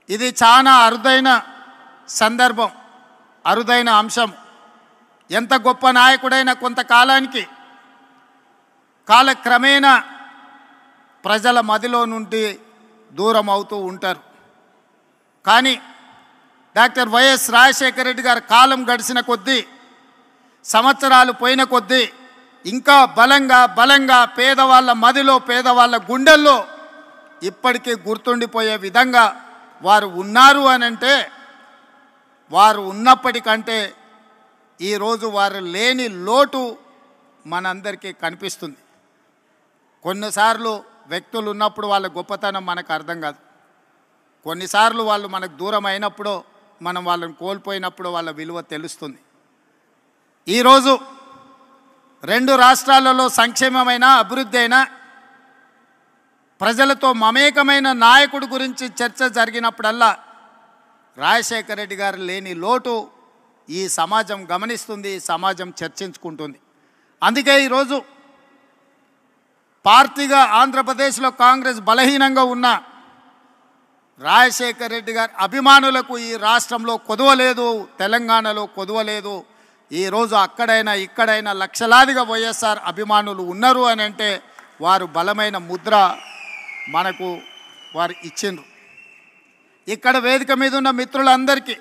ఇది చాలా అరుదైన సందర్భం, అరుదైన అంశం. ఎంత గొప్ప నాయకుడైనా కొంతకాలానికి కాలక్రమేణా ప్రజల మదిలో నుండి దూరం అవుతూ ఉంటారు. కానీ డాక్టర్ వైఎస్ రాజశేఖర రెడ్డి గారి కాలం గడిచిన కొద్దీ, సంవత్సరాలు పోయిన కొద్దీ ఇంకా బలంగా పేదవాళ్ళ మదిలో, పేదవాళ్ళ గుండెల్లో ఇప్పటికీ గుర్తుండిపోయే విధంగా వారు ఉన్నారు అనంటే, వారు ఉన్నప్పటికంటే ఈరోజు వారు లేని లోటు మనందరికీ కనిపిస్తుంది. కొన్నిసార్లు వ్యక్తులు ఉన్నప్పుడు వాళ్ళ గొప్పతనం మనకు అర్థం కాదు. కొన్నిసార్లు వాళ్ళు మనకు దూరం అయినప్పుడు, మనం వాళ్ళని కోల్పోయినప్పుడు వాళ్ళ విలువ తెలుస్తుంది. ఈరోజు రెండు రాష్ట్రాలలో సంక్షేమమైన, అభివృద్ధి అయినా, ప్రజలతో మమేకమైన నాయకుడి గురించి చర్చ జరిగినప్పుడల్లా రాజశేఖర రెడ్డి గారు లేని లోటు ఈ సమాజం గమనిస్తుంది, ఈ సమాజం చర్చించుకుంటుంది. అందుకే ఈరోజు పార్టీగా ఆంధ్రప్రదేశ్లో కాంగ్రెస్ బలహీనంగా ఉన్న రాజశేఖర రెడ్డి గారి అభిమానులకు ఈ రాష్ట్రంలో కొదవలేదు, తెలంగాణలో కొదవలేదు. ఈరోజు అక్కడైనా ఇక్కడైనా లక్షలాదిగా వైఎస్ఆర్ అభిమానులు ఉన్నారు అని అంటే వారు బలమైన ముద్ర మనకు వారు ఇచ్చిండ్రు. ఇక్కడ వేదిక మీద ఉన్న మిత్రులందరికీ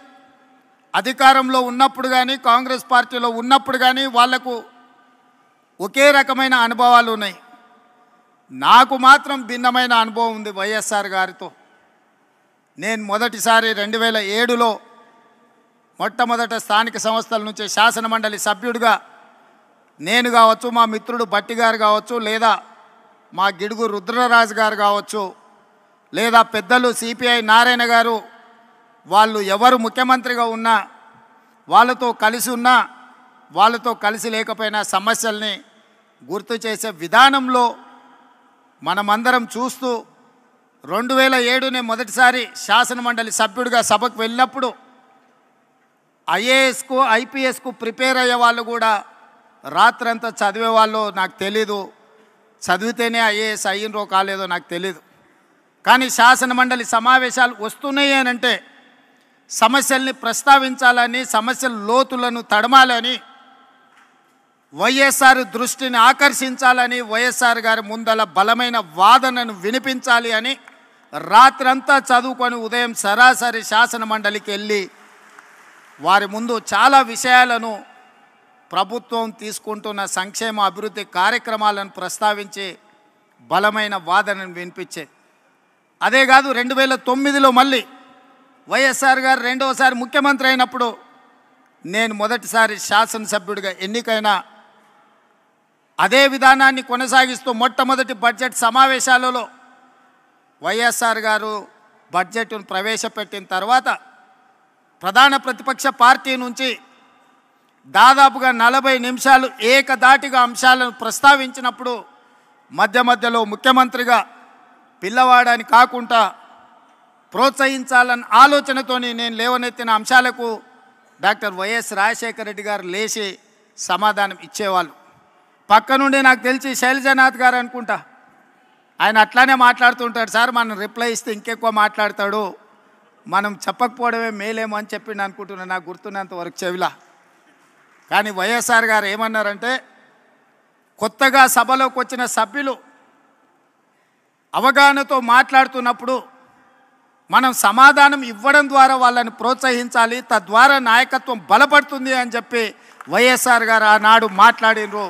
అధికారంలో ఉన్నప్పుడు కానీ, కాంగ్రెస్ పార్టీలో ఉన్నప్పుడు కానీ వాళ్లకు ఒకే రకమైన అనుభవాలు ఉన్నాయి. నాకు మాత్రం భిన్నమైన అనుభవం ఉంది వైఎస్ఆర్ గారితో. నేను మొదటిసారి 2007లో మొట్టమొదట స్థానిక సంస్థల నుంచి శాసనమండలి సభ్యుడిగా నేను కావచ్చు, మా మిత్రుడు భట్టి గారు కావచ్చు, లేదా మా గిడుగు రుద్రరాజు గారు కావచ్చు, లేదా పెద్దలు సిపిఐ నారాయణ గారు, వాళ్ళు ఎవరు ముఖ్యమంత్రిగా ఉన్నా, వాళ్ళతో కలిసి ఉన్నా, వాళ్ళతో కలిసి లేకపోయినా సమస్యల్ని గుర్తు చేసే విధానంలో మనమందరం చూస్తూ 2007 మొదటిసారి శాసనమండలి సభ్యుడిగా సభకు వెళ్ళినప్పుడు ఐఏఎస్కు, ఐపీఎస్కు ప్రిపేర్ అయ్యే వాళ్ళు కూడా రాత్రంతా చదివేవాళ్ళు నాకు తెలీదు. చదివితేనే ఐఏఎస్ అయ్యిండ్రో కాలేదో నాకు తెలీదు. కానీ శాసనమండలి సమావేశాలు వస్తున్నాయి అని అంటే సమస్యల్ని ప్రస్తావించాలని, సమస్యల లోతులను తడమాలని, వైఎస్ఆర్ దృష్టిని ఆకర్షించాలని, వైఎస్ఆర్ గారి ముందల బలమైన వాదనను వినిపించాలి అని రాత్రంతా చదువుకొని ఉదయం సరాసరి శాసనమండలికి వెళ్ళి వారి ముందు చాలా విషయాలను, ప్రభుత్వం తీసుకుంటున్న సంక్షేమ అభివృద్ధి కార్యక్రమాలను ప్రస్తావించి బలమైన వాదనను వినిపించేది. అదే కాదు, 2009లో మళ్ళీ వైఎస్ఆర్ గారు రెండవసారి ముఖ్యమంత్రి అయినప్పుడు నేను మొదటిసారి శాసనసభ్యుడిగా ఎన్నికైనా అదే విధానాన్ని కొనసాగిస్తూ మొట్టమొదటి బడ్జెట్ సమావేశాలలో వైఎస్ఆర్ గారు బడ్జెట్ను ప్రవేశపెట్టిన తర్వాత ప్రధాన ప్రతిపక్ష పార్టీ నుంచి దాదాపుగా 40 నిమిషాలు ఏకధాటిగా అంశాలను ప్రస్తావించినప్పుడు మధ్యలో ముఖ్యమంత్రిగా పిల్లవాడని కాకుండా ప్రోత్సహించాలన్న ఆలోచనతోని నేను లేవనెత్తిన అంశాలకు డాక్టర్ వైఎస్ రాజశేఖర రెడ్డి గారు లేచి సమాధానం ఇచ్చేవాళ్ళు. పక్క నుండి నాకు తెలిసి శైలజనాథ్ గారు అనుకుంటా, ఆయన అట్లానే మాట్లాడుతుంటాడు. సార్ మనం రిప్లై ఇస్తే ఇంకెక్కువ మాట్లాడతాడు, మనం చెప్పకపోవడమే మేలేమో అని చెప్పిండు అనుకుంటున్నాను, నాకు గుర్తున్నంత వరకు చెవిలా. కానీ వైఎస్ఆర్ గారు ఏమన్నారంటే, కొత్తగా సభలోకి వచ్చిన సభ్యులు అవగాహనతో మాట్లాడుతున్నప్పుడు మనం సమాధానం ఇవ్వడం ద్వారా వాళ్ళని ప్రోత్సహించాలి, తద్వారా నాయకత్వం బలపడుతుంది అని చెప్పి వైఎస్ఆర్ గారు ఆనాడు మాట్లాడినరు.